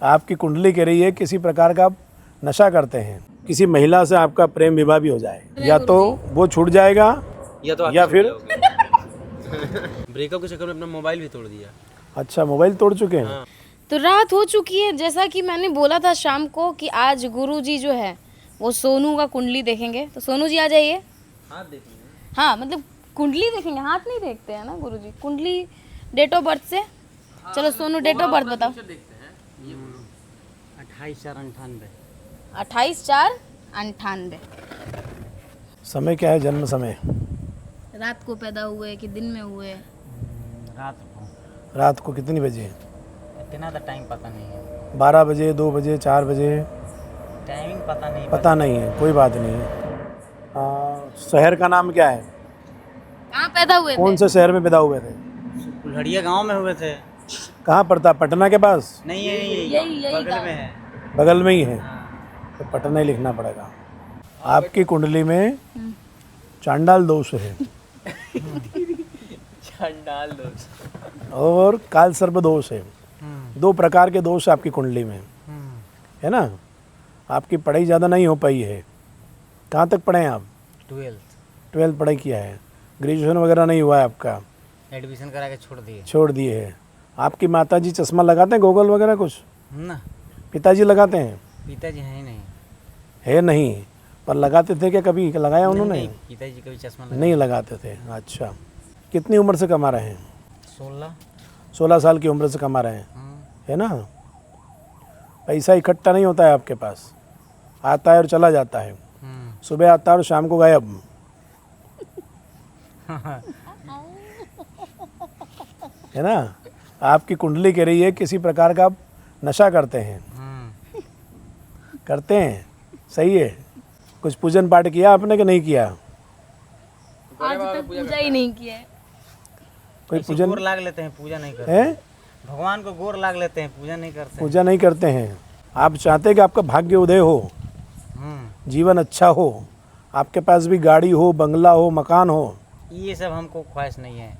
आपकी कुंडली कह रही है किसी प्रकार का आप नशा करते हैं, किसी महिला से आपका प्रेम विवाह भी हो जाए, या तो वो छूट जाएगा या फिर ब्रेकअप के चक्कर में अपना मोबाइल भी तोड़ दिया। अच्छा, मोबाइल तोड़ चुके हैं। तो रात हो चुकी है, जैसा कि मैंने बोला था शाम को कि आज गुरुजी जो है वो सोनू का कुंडली देखेंगे। तो सोनू जी आ जाइए। हाथ देखेंगे। हाँ मतलब कुंडली देखेंगे, हाथ नहीं देखते हैं ना गुरुजी, कुंडली डेट ऑफ बर्थ से। चलो सोनू डेट ऑफ बर्थ बताओ। 28/4/98। समय क्या है, जन्म समय? रात को पैदा हुए कि दिन में हुए? रात को कितनी बजे? इतना तो टाइम पता नहीं है। 12 बजे, 2 बजे, 4 बजे? टाइमिंग पता नहीं। पता नहीं है, कोई बात नहीं है। शहर का नाम क्या है? कहाँ पैदा हुए कौन थे? से शहर में पैदा हुए थे? कुल्हड़िया गांव में हुए थे। कहाँ पड़ता? पटना के पास? नहीं यही बगल में है। बगल में ही है, तो पटना ही लिखना पड़ेगा। आपकी कुंडली में चांडाल दोष है चांडाल दोष और काल सर्प दोष है। 2 प्रकार के दोष आपकी कुंडली में है ना। आपकी पढ़ाई ज़्यादा नहीं हो पाई है। कहाँ तक पढ़े हैं आप? 12th पढ़ाई किया है, ग्रेजुएशन वगैरह नहीं हुआ है आपका? एडमिशन करा के छोड़ दिए है। आपकी माताजी चश्मा लगाते हैं, गोगल वगैरह कुछ? ना। पिताजी लगाते हैं? पिताजी है नहीं। है नहीं, पर लगाते थे क्या कभी? लगाया उन्होंने? नहीं, पिताजी कभी चश्मा नहीं लगाते थे। अच्छा, कितनी उम्र से कमा रहे हैं? 16 साल की उम्र से कमा रहे हैं, है ना। पैसा इकट्ठा नहीं होता है आपके पास, आता है और चला जाता है। सुबह आता है और शाम को गायब। है ना। आपकी कुंडली कह रही है किसी प्रकार का आप नशा करते हैं। करते हैं, सही है। कुछ पूजन पाठ किया आपने कि नहीं किया? आज तक पूजा ही नहीं किया है। कोई पूजन गोर लाग लेते हैं, पूजा नहीं करते है? भगवान को गोर लाग लेते हैं, पूजा नहीं करते। पूजा नहीं करते हैं। आप चाहते हैं कि आपका भाग्य उदय हो, जीवन अच्छा हो, आपके पास भी गाड़ी हो, बंगला हो, मकान हो। ये सब हमको ख्वाहिश नहीं है,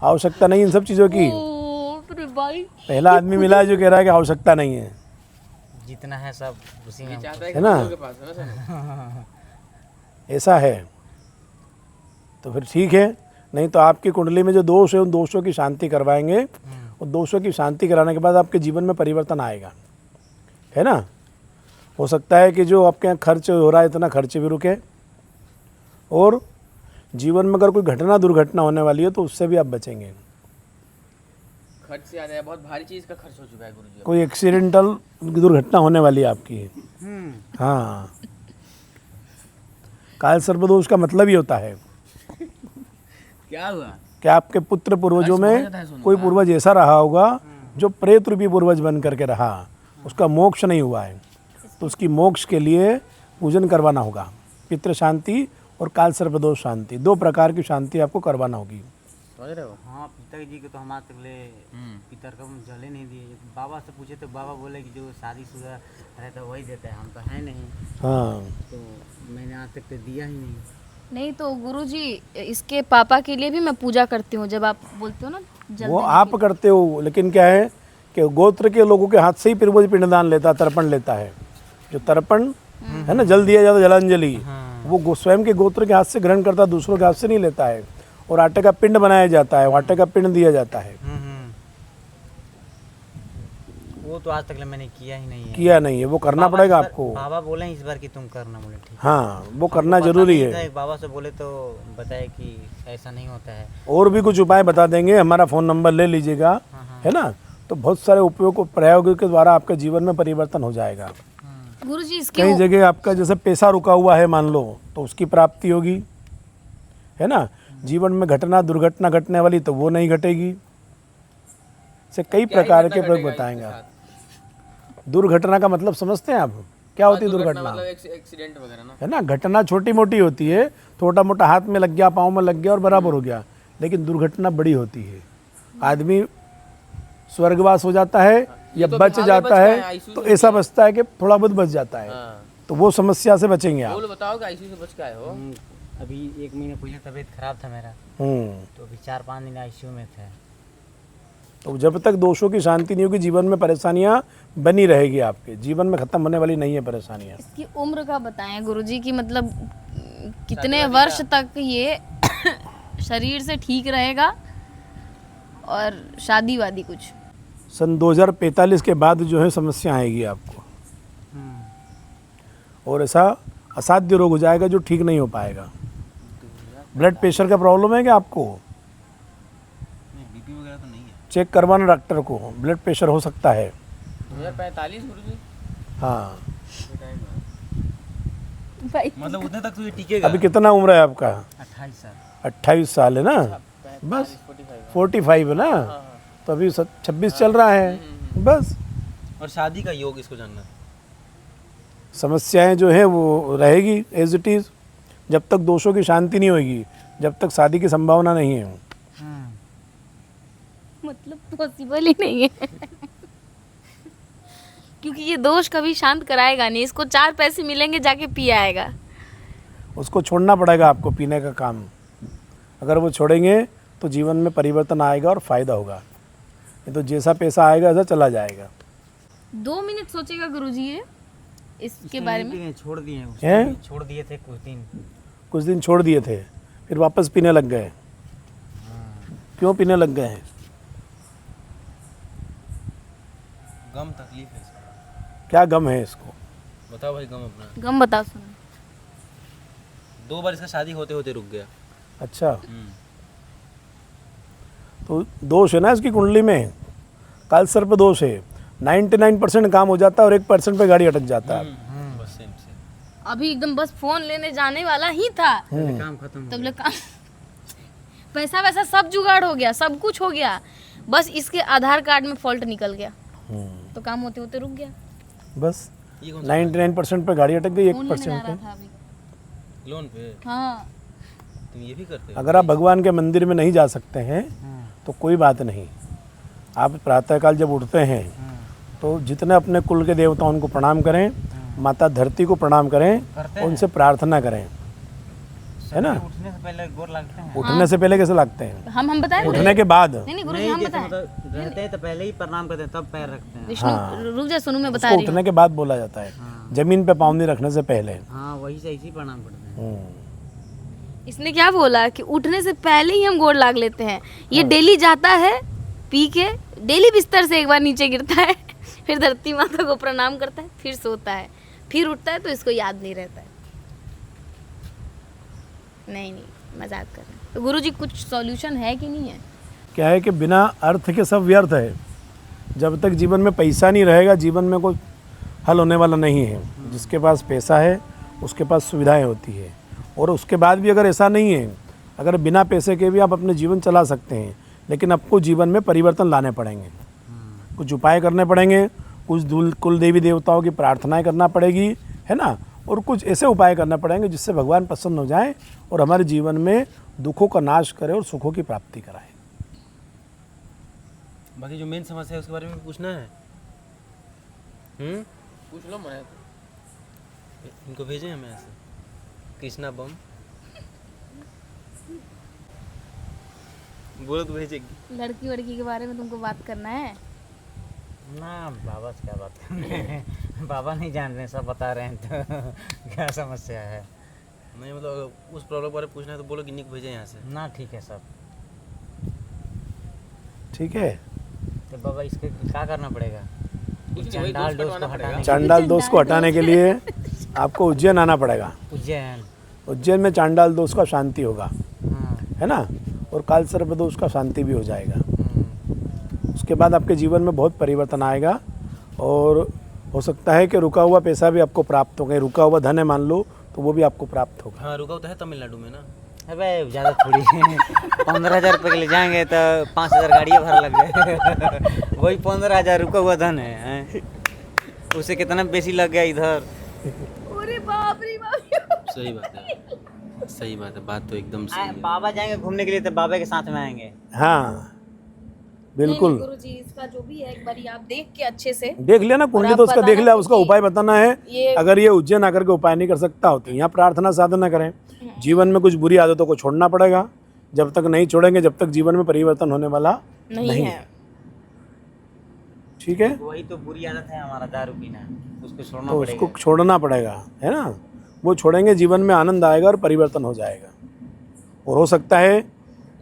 आवश्यकता नहीं इन सब चीज़ों की। अरे भाई, पहला आदमी मिला है जो कह रहा है कि आवश्यकता नहीं है, जितना है सब उसी में है ना। ऐसा है तो फिर ठीक है। नहीं तो आपकी कुंडली में जो दोष है उन दोषों की शांति करवाएंगे। उन दोषों की शांति कराने के बाद आपके जीवन में परिवर्तन आएगा, है ना। हो सकता है कि जो आपके यहाँ खर्च हो रहा है इतना खर्च भी रुके, और जीवन में अगर कोई घटना दुर्घटना होने वाली है तो उससे भी आप बचेंगे। खर्च से याद है, बहुत भारी चीज का खर्च हो चुका है गुरुजी। कोई एक्सीडेंटल दुर्घटना होने वाली है आपकी। हाँ, काल सर्पदोष का मतलब ही होता है क्या हुआ? कि आपके पुत्र पूर्वजों में कोई पूर्वज ऐसा रहा होगा जो प्रेत रूपी पूर्वज बन करके रहा, उसका मोक्ष नहीं हुआ है, तो उसकी मोक्ष के लिए पूजन करवाना होगा। पितृ शांति और काल सर्पदोष शांति, 2 प्रकार की शांति आपको करवाना होगी। समझ रहे हो? हाँ, पिताजी को तो हम आज तक ले पितर को जले नहीं दिए। बाबा से पूछे तो बाबा बोले कि जो शादीशुदा रहता है वही देता है, हम तो है नहीं। हाँ, तो मैंने आज तक तो दिया ही नहीं। नहीं तो गुरुजी इसके पापा के लिए भी मैं पूजा करती हूँ। जब आप बोलते हो ना जल वो देने आप करते हो, लेकिन क्या है कि गोत्र के लोगों के हाथ से ही पूर्वज पिंडदान लेता, तर्पण लेता है। जो तर्पण है ना, जल दिया जाता जलांजलि, वो स्वयं के गोत्र के हाथ से ग्रहण करता, दूसरों के हाथ से नहीं लेता है। और आटे का पिंड बनाया जाता है, आटे का पिंड दिया जाता है। वो तो आज तक मैंने किया ही नहीं है। किया नहीं है, वो करना पड़ेगा आपको। बाबा बोले इस बार कि तुम करना, बोले ठीक। हाँ, वो करना जरूरी है। बाबा से बोले तो बताए कि ऐसा नहीं होता है। और भी कुछ उपाय बता देंगे, हमारा फ़ोन नंबर ले लीजिएगा, है ना। तो बहुत सारे उपयोग प्रयोगों के द्वारा आपके जीवन में परिवर्तन हो जाएगा। गुरुजी इसके कई जगह आपका जैसे पैसा रुका हुआ है मान लो, तो उसकी प्राप्ति होगी, है ना। जीवन में घटना दुर्घटना घटने वाली तो वो नहीं घटेगी। से कई प्रकार के प्रयोग बताएंगे आप। दुर्घटना का मतलब समझते हैं आप? क्या होती है दुर्घटना? मतलब एक्सीडेंट वगैरह ना, है ना। घटना छोटी मोटी होती है, छोटा मोटा हाथ में लग गया, पाँव में लग गया और बराबर हो गया। लेकिन दुर्घटना बड़ी होती है, आदमी स्वर्गवास हो जाता है या बच जाता है, तो ऐसा बचता है कि थोड़ा बहुत बच जाता है। तो वो समस्या से बचेंगे आप। बताओ कि आईसीयू से बच के आए हो? अभी 1 महीने पहले तबीयत खराब था मेरा, तो अभी 4-5 दिन आईसीयू में थे। तो जब तक दोषों की शांति नहीं होगी जीवन में परेशानियां बनी रहेगी, आपके जीवन में ख़त्म होने वाली नहीं है परेशानियाँ। इसकी उम्र का बताएं गुरुजी की, मतलब कितने वर्ष तक ये शरीर से ठीक रहेगा, और शादी वादी कुछ? सन 2045 के बाद जो है समस्या आएगी आपको, और ऐसा असाध्य रोग हो जाएगा जो ठीक नहीं हो पाएगा। ब्लड प्रेशर का प्रॉब्लम है क्या आपको? बीपी वगैरह तो नहीं है। चेक करवाना डॉक्टर को, ब्लड प्रेशर हो सकता है। 2045 गुरुजी? हाँ, भाई मतलब उतने तक तो ये टिकेगा। अभी कितना उम्र है आपका? 28 साल। 28 साल है ना, बस 45 है ना, तो अभी 26 चल रहा है बस। और शादी का योग इसको जानना है। समस्याएं जो है वो रहेगी एज इट इज़, जब तक दोषों की शांति नहीं होगी, जब तक शादी की संभावना नहीं है। मतलब पॉसिबल ही नहीं है क्योंकि ये दोष कभी शांत कराएगा नहीं, इसको 4 पैसे मिलेंगे जाके पी आएगा। उसको छोड़ना पड़ेगा आपको, पीने का काम। अगर वो छोड़ेंगे तो जीवन में परिवर्तन आएगा और फ़ायदा होगा, नहीं तो जैसा पैसा आएगा ऐसा चला जाएगा। 2 मिनट सोचेगा गुरुजी ये इसके बारे में। छोड़ दिए हैं? छोड़ दिए थे कुछ दिन छोड़ दिए थे, फिर वापस पीने लग गए। क्यों पीने लग गए हैं? गम तकलीफ है इसको। क्या गम है इसको? बताओ भाई गम अपना। गम बताओ सुनो। 2 बार इसका शादी होते होते रुक गया। अच्छा, तो दोष है ना इसकी कुंडली में, काल सर्प दोष है। 99% काम हो जाता है और 1% पे गाड़ी अटक जाता है। बस सेम सेम। अभी एकदम बस फोन लेने जाने वाला ही था, काम खत्म हो तब लग काम पैसा वैसा सब जुगाड़ हो गया, सब कुछ हो गया, बस इसके आधार कार्ड में फॉल्ट निकल गया, तो काम होते होते रुक गया। बस ये कौन 99% पे गाड़ी अटक गई, फोन लेने जा 1% रहा पे। था अभी। लोन पे? हाँ, तुम ये भी करते हो? अगर आप भगवान के मंदिर में नहीं जा सकते हैं तो कोई बात नहीं, आप प्रातःकाल जब उठते हैं तो जितने अपने कुल के देवताओं उनको प्रणाम करें, माता धरती को प्रणाम करें, उनसे प्रार्थना करें, है ना। उठने से पहले गोर लगते हैं। उठने से पहले कैसे लगते हैं? हम बताएं? उठने के बाद। नहीं गुरुजी हम बताएं। रहते हैं तो पहले ही प्रणाम करते हैं, तब पैर रखते हैं। विष्णु रुक जा, सुनो मैं बता उसको रही हूँ। उठने के बाद बोला जाता है, जमीन पे पाँव नहीं रखने से पहले। हाँ, वही से ऐसे ही प्रणाम करते हैं। इसने क्या बोला कि उठने से पहले ही हम गोड़ लाग लेते हैं। ये डेली जाता है पी के, डेली बिस्तर से एक बार नीचे गिरता है, फिर धरती माता को प्रणाम करता है, फिर सोता है, फिर उठता है तो इसको याद नहीं रहता है। नहीं मजाक कर रहे हैं। तो गुरुजी कुछ सॉल्यूशन है कि नहीं है? क्या है कि बिना अर्थ के सब व्यर्थ है। जब तक जीवन में पैसा नहीं रहेगा, जीवन में कोई हल होने वाला नहीं है। जिसके पास पैसा है उसके पास सुविधाएं होती है, और उसके बाद भी अगर ऐसा नहीं है, अगर बिना पैसे के भी आप अपने जीवन चला सकते हैं, लेकिन आपको जीवन में परिवर्तन लाने पड़ेंगे। कुछ उपाय करने पड़ेंगे, कुछ कुल देवी देवताओं की प्रार्थनाएं करना पड़ेगी, है ना, और कुछ ऐसे उपाय करने पड़ेंगे जिससे भगवान प्रसन्न हो जाए और हमारे जीवन में दुखों का नाश करे और सुखों की प्राप्ति कराए। बाकी जो मेन समस्या है उसके बारे में पूछना है। पूछ लो मैं। इनको भेजें हमें ऐसे कृष्णा बम बोलो तो भेजेगी। लड़की वड़की के बारे में तुमको बात करना है ना, बाबा से क्या बात करनी है। बाबा नहीं जान रहे, सब बता रहे हैं, तो क्या समस्या है? नहीं मतलब उस प्रॉब्लम के बारे में पूछना है तो बोलो कि निक भेजे यहाँ से ना। ठीक है सब ठीक है। तो बाबा इसके क्या करना पड़ेगा? चांडाल दोष को हटाने चांडाल दोष को हटाने के लिए आपको उज्जैन आना पड़ेगा। उज्जैन में चांडाल दोष का शांति होगा, है ना, और काल सर्प दोष का शांति भी हो जाएगा। उसके बाद आपके जीवन में बहुत परिवर्तन आएगा, और हो सकता है कि रुका हुआ पैसा भी आपको प्राप्त होगा। रुका हुआ धन है मान लो, तो वो भी आपको प्राप्त होगा। हाँ, रुका हुआ तो है तमिलनाडु में ना। अबे ज़्यादा थोड़ी 15,000 रुपये के लिए जाएंगे तो 5,000 गाड़ियाँ भर लग गए। वही 15,000 रुका हुआ धन है, उसे कितना बेसी लग गया इधर। अरे बाप रे बाप। सही बात है, सही बात है, बात तो एकदम सही है। बाबा जाएंगे घूमने के लिए तो बाबा के साथ में आएंगे। हाँ बिल्कुल। गुरुजी इसका जो भी है एक बार आप देख के अच्छे से देख लिया ना कुंडली, तो उसका देख लिया, उसका उपाय बताना है। अगर ये उज्जैन आकर के उपाय नहीं कर सकता हो तो यहाँ प्रार्थना साधना करें। जीवन में कुछ बुरी आदतों को छोड़ना पड़ेगा, जब तक नहीं छोड़ेंगे जब तक जीवन में परिवर्तन होने वाला नहीं है। ठीक। ठीक है, वही तो बुरी आदत है हमारा, दारू पीना, उसको छोड़ना तो पड़ेगा। उसको छोड़ना पड़ेगा, है ना। वो छोड़ेंगे, जीवन में आनंद आएगा और परिवर्तन हो जाएगा। और हो सकता है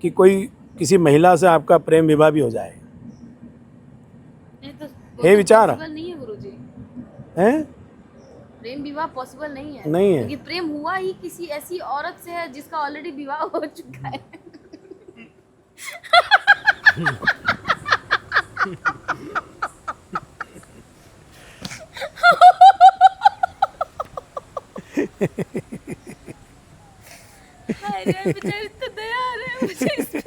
कि कोई किसी महिला से आपका प्रेम विवाह भी हो जाए। ये तो हे विचार पॉसिबल नहीं है गुरुजी, हैं? प्रेम विवाह पॉसिबल नहीं है। नहीं है। क्योंकि प्रेम हुआ ही किसी ऐसी औरत से है जिसका ऑलरेडी विवाह हो चुका है। अरे बेचारी तो दया आ रहा है मुझे इस पे।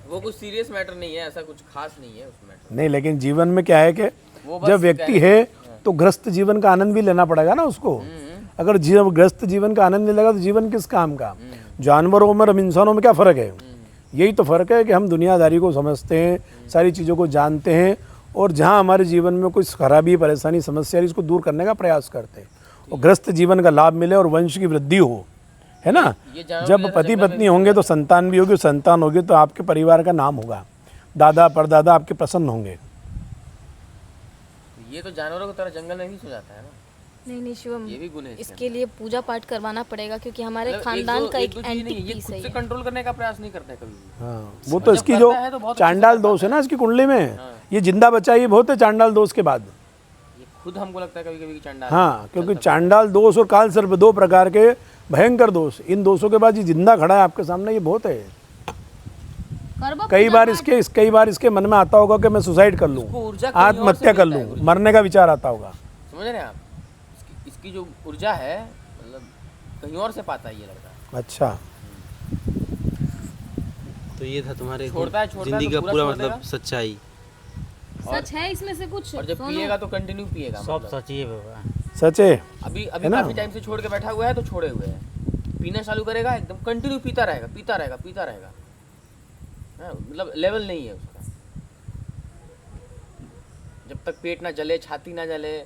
वो कुछ सीरियस मैटर नहीं है, ऐसा कुछ खास नहीं है उस मैटर। नहीं, लेकिन जीवन में क्या है कि वो बस जब व्यक्ति है तो ग्रस्त जीवन का आनंद भी लेना पड़ेगा ना उसको। अगर ग्रस्त जीवन का आनंद नहीं लेगा तो जीवन किस काम का। जानवरों में और हम इंसानों में क्या फ़र्क है? यही तो फ़र्क है कि हम दुनियादारी को समझते हैं, सारी चीज़ों को जानते हैं, और जहाँ हमारे जीवन में कोई खराबी, परेशानी, समस्या है, इसको दूर करने का प्रयास करते हैं और ग्रस्त जीवन का लाभ मिले और वंश की वृद्धि हो, है ना। ये जानवर जब जैसा पति जंगल पत्नी होंगे तो संतान भी होगी, संतान होगी तो आपके परिवार का नाम होगा, दादा परदादा आपके प्रसन्न होंगे। ये तो जानवरों की तरह जंगल में ही सो जाता है ना। नहीं शिवम, ये भी गुण है इसके लिए पूजा पाठ करवाना पड़ेगा क्योंकि हमारे मतलब खानदान का एक दो चीज़ नहीं है, एंटी ये पीस खुद है से ये। कंट्रोल करने का प्रयास नहीं करता है कभी भी। हाँ, वो तो जब इसकी करता जो है तो बहुत अच्छे से चांडाल करता दोष है ना इसकी कुंडली में, ये जिंदा बचा ये बहुत है चांडाल दोष के बाद। ये खुद हमको लगता है कभी कभी चंडाल। हाँ, क्योंकि चांडाल दोष और काल सर्प 2 प्रकार के भयंकर दोष, इन दोषों के बाद ये जिंदा खड़ा है आपके सामने, ये बहुत है। करवा कई पूजा बार इसके मन में आता होगा कि मैं सुसाइड कर लूँ, इसको ऊर्जा कहीं और से आत्महत्या कर मिलता है, लूँ, मरने का विचार आता होगा। समझ रहे हैं आप? इसकी जो ऊर्जा है मतलब कहीं और से पाता है ये लड़का। अच्छा, तो ये था तुम्हारे छोड़ता है जिंदगी तो का पूरा पूरा छोड़ मतलब देगा। सच्चाई। सच है इसमें से कुछ। और जब सोनू, पिएगा तो कंटिन्यू पिएगा। सब मतलब सच ही है बाबा। सच है। अभी है ना? काफी टाइम से छोड़ के बैठा हुआ है तो छोड़े हुए है, पीना चालू करेगा एकदम कंटिन्यू पीता रहेगा, पीता रहेगा, पीता रहेगा। हाँ, मतलब लेवल नहीं है उसका। जब तक पेट ना जले, छाती ना जले,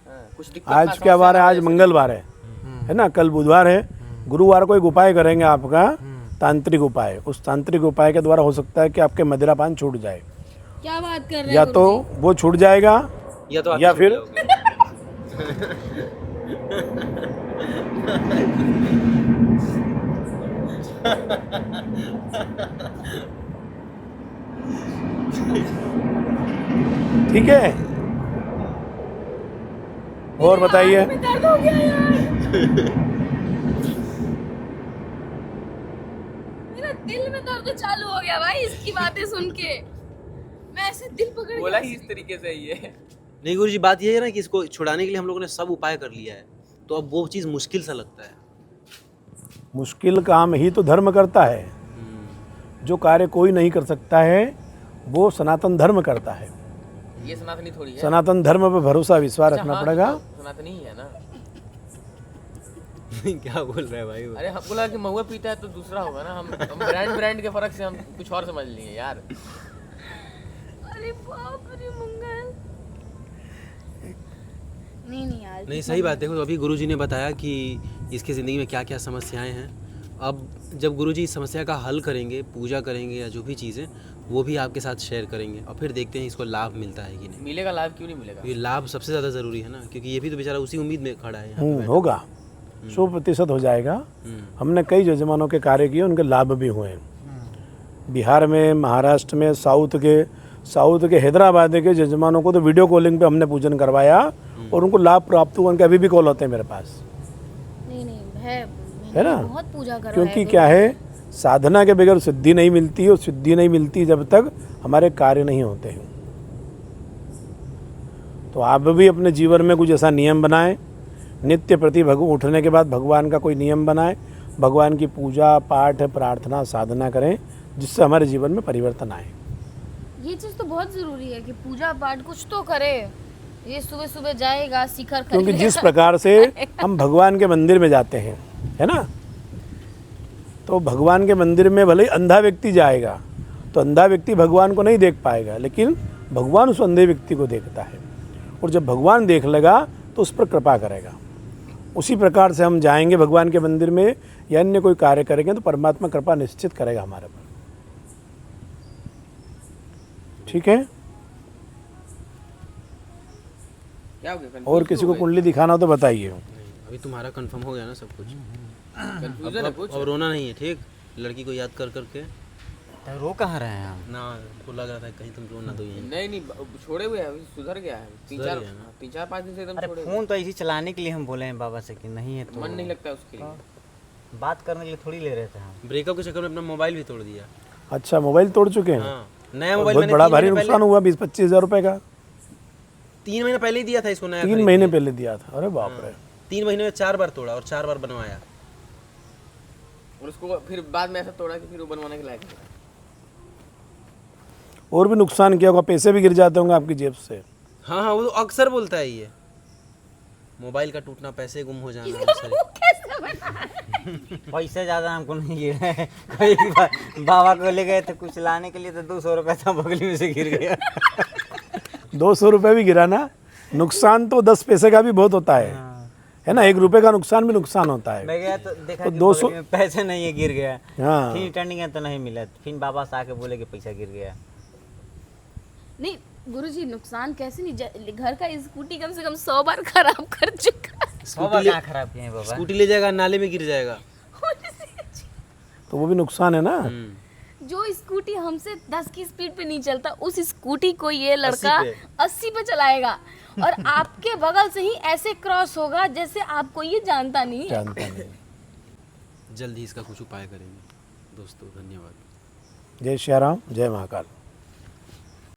हाँ, कुछ दिक्कत ना, आज क्या समस्या वार है? ना आज जैसे- मंगलवार है ना, कल बुधवार है, गुरुवार को एक उपाय करेंगे आपका, तांत्रिक उपाय। उस तांत्रिक उपाय के द्वारा हो सकता है कि आपके मदिरापान छूट जाए, क्या बात कर रहे या हैं तो गुरुजी? वो छूट जाएगा या तो या फिर ठीक है। और बताइए। दर्द हो गया यार। मेरा दिल में दर्द चालू हो गया भाई इसकी बातें सुन के। मैं ऐसे दिल पकड़ बोला गया। ही इस तरीके से ही है। नहीं गुरु जी, बात ये है ना कि इसको छुड़ाने के लिए हम लोगों ने सब उपाय कर लिया है, तो अब वो चीज़ मुश्किल सा लगता है। मुश्किल काम ही तो धर्म करता है। जो कार्य कोई नहीं कर सकता है वो सनातन धर्म करता है। ये सनातनी थोड़ी है। सनातन धर्म पर भरोसा विश्वास अच्छा, रखना हाँ, पड़ेगा। तो सनातनी ही है ना। क्या बोल रहा है भाई वो? अरे हमको लगा कि महुआ पीता है तो दूसरा होगा ना। हम ब्रांड के फर्क से हम कुछ और समझ लिए यार। अरे बाप रे मंगल। नहीं यार। नहीं सही बात है। देखो अभी गुरुजी ने बताया कि इसकी ज़िंदगी में क्या क्या समस्याएं हैं। अब जब गुरुजी इस समस्या का हल करेंगे, पूजा करेंगे या जो भी चीज़ें, वो भी आपके साथ शेयर करेंगे और फिर देखते हैं इसको लाभ मिलता है कि नहीं। मिलेगा लाभ, क्यों नहीं मिलेगा? ये लाभ सबसे ज़्यादा ज़रूरी है ना, क्योंकि ये भी तो बेचारा उसी उम्मीद में खड़ा है यहाँ पे बैठा। होगा, 100% हो जाएगा। हमने कई यजमानों के कार्य किए, उनके लाभ भी हुए हैं। बिहार में, महाराष्ट्र में, साउथ के हैदराबाद के यजमानों को तो वीडियो कॉलिंग पे हमने पूजन करवाया और उनको लाभ प्राप्त हुआ। उनके अभी भी कॉल होते हैं मेरे पास, नहीं है ना। बहुत पूजा करो। क्योंकि क्या है, साधना के बगैर सिद्धि नहीं मिलती, और सिद्धि नहीं मिलती जब तक हमारे कार्य नहीं होते हैं। तो आप भी अपने जीवन में कुछ ऐसा नियम बनाएं, नित्य प्रति उठने के बाद भगवान का कोई नियम बनाएं, भगवान की पूजा पाठ प्रार्थना साधना करें, जिससे हमारे जीवन में परिवर्तन आए। ये चीज तो बहुत जरूरी है कि पूजा पाठ कुछ तो करे। ये सुबह सुबह जाएगा शिखर क्योंकि जिस प्रकार से हम भगवान के मंदिर में जाते हैं, है ना, तो भगवान के मंदिर में भले ही अंधा व्यक्ति जाएगा तो अंधा व्यक्ति भगवान को नहीं देख पाएगा, लेकिन भगवान उस अंधे व्यक्ति को देखता है, और जब भगवान देख लेगा तो उस पर कृपा करेगा। उसी प्रकार से हम जाएंगे भगवान के मंदिर में या अन्य कोई कार्य करेंगे तो परमात्मा कृपा निश्चित करेगा हमारे पर। ठीक है। क्या हो गया? confuse और किसी को कुंडली दिखाना हो तो बताइए। नहीं, अभी तुम्हारा कंफर्म हो गया ना सब कुछ। कंफ्यूजन है कुछ। अब रोना नहीं है, ठीक? लड़की को याद कर करके तो रो कहाँ रहे हैं हम? ना, को लग रहा था कहीं तुम रोना दो यहीं। नहीं नहीं, छोड़े हुए हैं अभी, सुधर गया है। सुधर गया ना? 3-4-5 दिन से एकदम अरे छोड़े हुए फोन तो ऐसे चलाने के लिए हम बोले हैं बाबा से कि नहीं है हैं। तो मन नहीं लगता है उसके लिए। बात करने के लिए थोड़ी ले रहे थे हम। ब्रेकअप के चक्कर में अपना मोबाइल भी तोड़ दिया। अच्छा, मोबाइल तोड़ चुके हैं? हाँ, नया मोबाइल बहुत मैंने बड़ा 3 भारी महीने पहले, नुकसान हुआ 20-25 हज़ार रुपए का। 3 महीने पहले ही दिया था इसको नया। 3 महीने पहले दिया था। अरे बाप रे। 3 महीने में 4 बार तोड़ा और 4 बार बनवाया। और उसको फिर बाद में ऐसा तोड़ा कि फिर वो बनवाने के लायक नहीं रहा। और भी नुकसान किया होगा, पैसे भी गिर जाते होंगे आपकी जेब से। हाँ हाँ, वो तो अक्सर बोलता है ये, मोबाइल का टूटना, पैसे गुम हो जाना अक्सर। पैसे ज़्यादा हमको नहीं गिरे। कोई बाबा को ले गए थे कुछ लाने के लिए तो 200 रुपये था, बगली में से गिर गया। 200 रुपये भी गिरा ना, नुकसान तो 10 पैसे का भी बहुत होता है ना। 1 रुपये का नुकसान भी नुकसान होता है। मैं गया तो देखा तो कि 200 बगली में पैसे नहीं है, गिर गया। हाँ। फिर रिटर्निंग है तो नहीं मिला, फिर बाबा से आके बोले कि पैसा गिर गया। नहीं गुरुजी, नुकसान कैसे नहीं घर का स्कूटी कम से कम 100 बार खराब कर चुका है। 100 बार कहाँ खराब किए हैं बाबा? स्कूटी ले जाएगा, नाले में गिर जाएगा। तो वो भी नुकसान है ना। जो स्कूटी हमसे 10 की स्पीड पे नहीं चलता, उस स्कूटी को ये लड़का 80 पे चलाएगा और आपके बगल से ही ऐसे क्रॉस होगा जैसे आपको ये जानता नहीं है। जानता नहीं। जल्द ही इसका कुछ उपाय करेंगे दोस्तों। धन्यवाद। जय श्री राम, जय महाकाल।